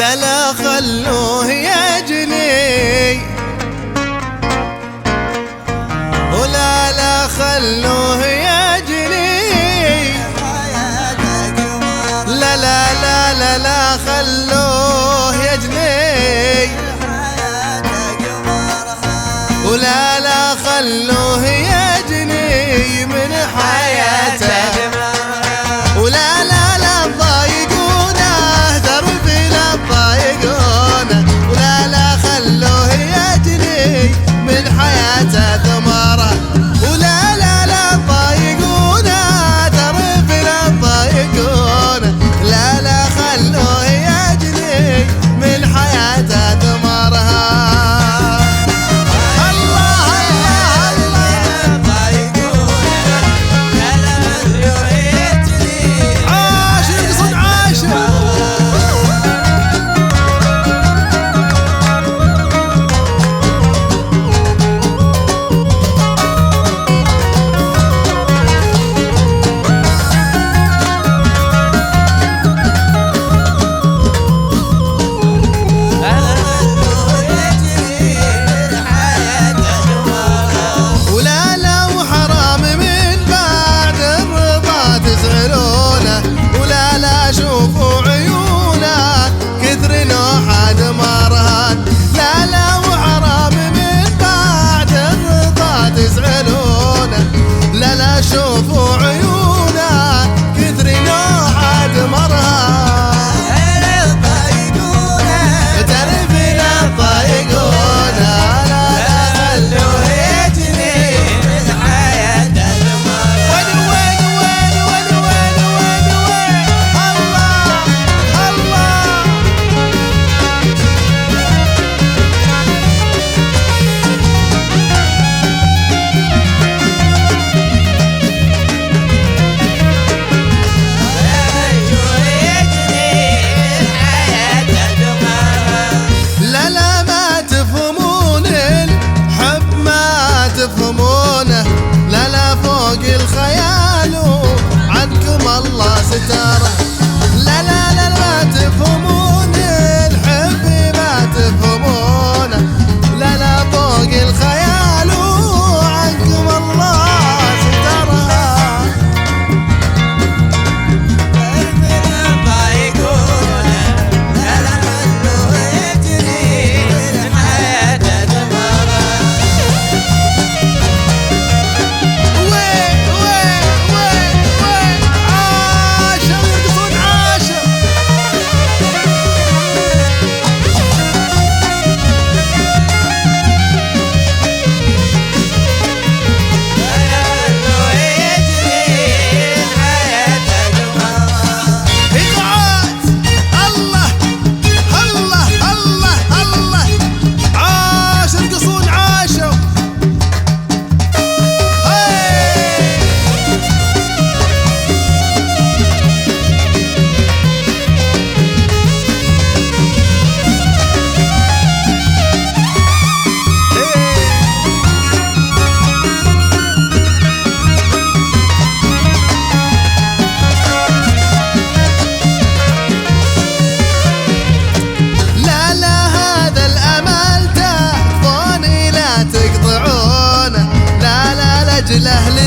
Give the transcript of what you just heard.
لا لا خلوه يجني، ولا لا خلوه يجني، لا لا لا لا لا خلوه يجني، ولا لا خلوه يجني من حياته، ولا لا لا تضايقونه دربي لا تضايقونه، ولا لا خلوه يجني من حياته ثمره، ولا لا لا تضايقونه دربي لا تضايقونه، لا لا خلوه يجني من حياته ثمرها. شوفوا عيونه كثر نوحة دمارها، لا لا وحرام من بعد الرضا تزعلونه، لا لا شوفوا عيونه كثر نوحة دمارها، تربي لا تضايقونه، لا لا خلوه يجني من حياته دمارها. تفهمونه لا لا فوق الخيال عنكم الله ستاره، لا لا لا ما تفهمون الحب ما تفهمونه، لا لا فوق الخيال عنكم الله ستاره. أهل